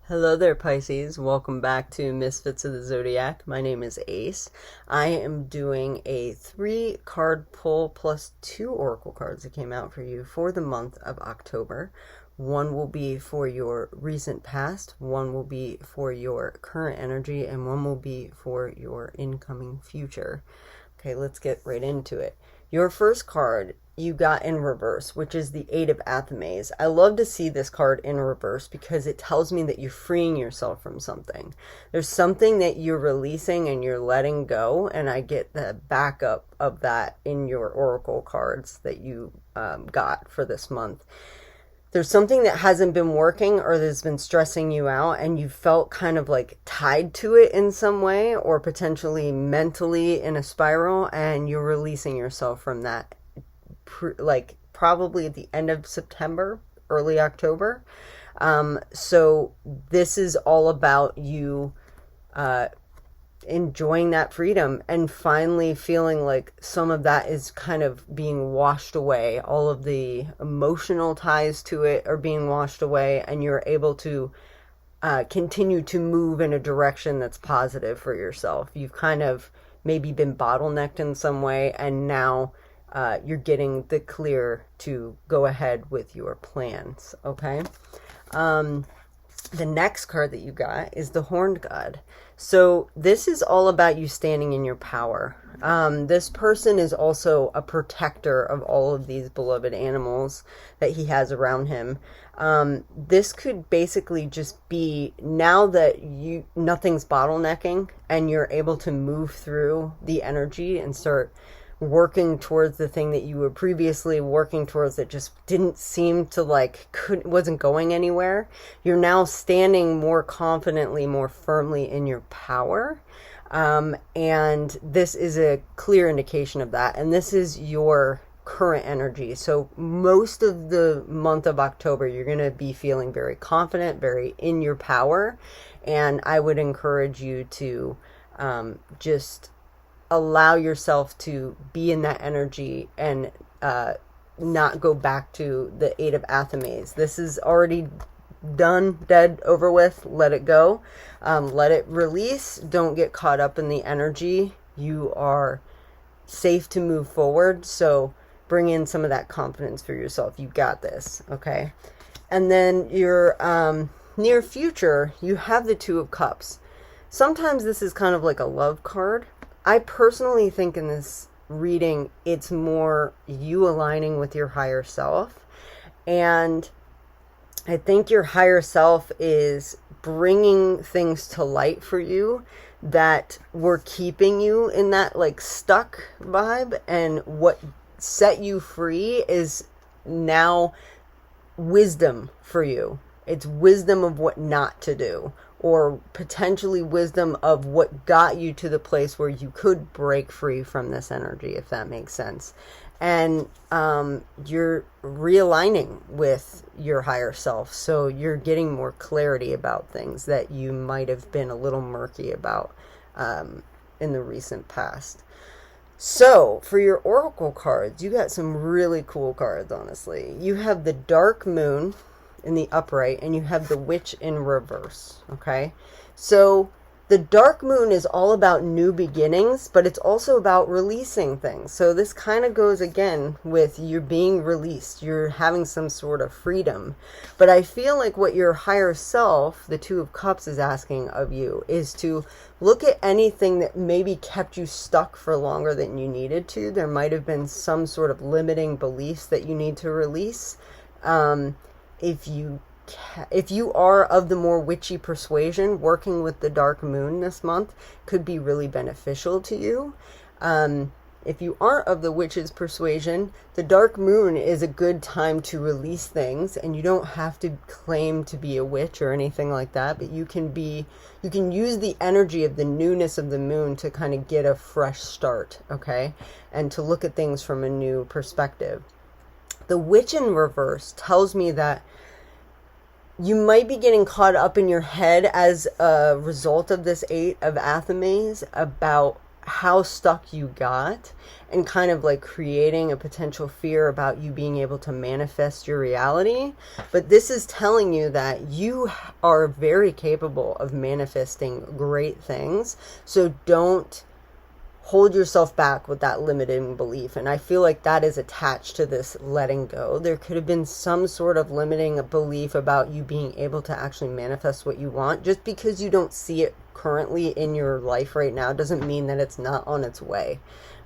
Hello there, Pisces. Welcome back to Misfits of the Zodiac. My name is Ace. I am doing a 3-card pull plus 2 oracle cards that came out for you for the month of October. One will be for your recent past, one will be for your current energy, and one will be for your incoming future. Okay, let's get right into it. Your first card you got in reverse, which is the Eight of Athames. I love to see this card in reverse because it tells me that you're freeing yourself from something. There's something that you're releasing and you're letting go, and I get the backup of that in your oracle cards that you got for this month. There's something that hasn't been working or that's been stressing you out, and you felt kind of like tied to it in some way, or potentially mentally in a spiral, and you're releasing yourself from that, like probably at the end of September, early October. So this is all about you enjoying that freedom and finally feeling like some of that is kind of being washed away. All of the emotional ties to it are being washed away, and you're able to continue to move in a direction that's positive for yourself. You've kind of maybe been bottlenecked in some way, and now you're getting the clear to go ahead with your plans, okay? The next card that you got is the Horned God. So this is all about you standing in your power. This person is also a protector of all of these beloved animals that he has around him. This could basically just be now that nothing's bottlenecking and you're able to move through the energy and start working towards the thing that you were previously working towards that just didn't seem to wasn't going anywhere. You're now standing more confidently, more firmly in your power. And this is a clear indication of that. And this is your current energy. So most of the month of October, you're going to be feeling very confident, very in your power. And I would encourage you to just allow yourself to be in that energy and not go back to the Eight of Athames. This is already done, dead, over with. Let it go. Let it release. Don't get caught up in the energy. You are safe to move forward. So bring in some of that confidence for yourself. You got this, okay? And then your near future, you have the Two of Cups. Sometimes this is kind of like a love card. I personally think in this reading, it's more you aligning with your higher self. And I think your higher self is bringing things to light for you that were keeping you in that stuck vibe. And what set you free is now wisdom for you. It's wisdom of what not to do, or potentially wisdom of what got you to the place where you could break free from this energy, if that makes sense. And you're realigning with your higher self, so you're getting more clarity about things that you might have been a little murky about in the recent past. So for your oracle cards, you got some really cool cards, honestly. You have the Dark Moon in the upright, and you have the Witch in reverse, okay? So the Dark Moon is all about new beginnings, but it's also about releasing things. So this kind of goes again with you being released. You're having some sort of freedom. But I feel like what your higher self, the Two of Cups, is asking of you is to look at anything that maybe kept you stuck for longer than you needed to. There might have been some sort of limiting beliefs that you need to release. If you are of the more witchy persuasion, working with the Dark Moon this month could be really beneficial to you. If you aren't of the witch's persuasion, the Dark Moon is a good time to release things, and you don't have to claim to be a witch or anything like that, but you can use the energy of the newness of the moon to kind of get a fresh start, okay? And to look at things from a new perspective. The Witch in reverse tells me that you might be getting caught up in your head as a result of this Eight of Athames about how stuck you got and kind of like creating a potential fear about you being able to manifest your reality. But this is telling you that you are very capable of manifesting great things. So don't hold yourself back with that limiting belief. And I feel like that is attached to this letting go. There could have been some sort of limiting belief about you being able to actually manifest what you want. Just because you don't see it currently in your life right now doesn't mean that it's not on its way.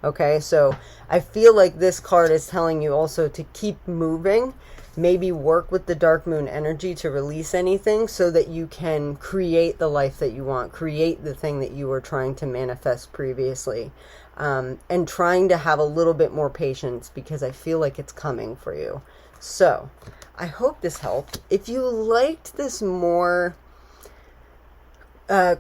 Okay, so I feel like this card is telling you also to keep moving. Maybe work with the dark moon energy to release anything so that you can create the life that you want, create the thing that you were trying to manifest previously, and trying to have a little bit more patience, because I feel like it's coming for you. So I hope this helped. If you liked this more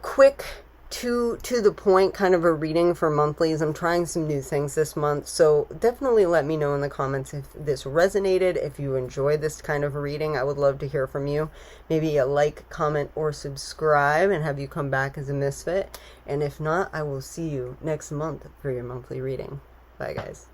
quick, to the point kind of a reading for monthlies, I'm trying some new things this month, so definitely let me know in the comments if this resonated, if you enjoy this kind of reading. I would love to hear from you. Maybe a like, comment, or subscribe, and have you come back as a misfit. And if not, I will see you next month for your monthly reading. Bye guys.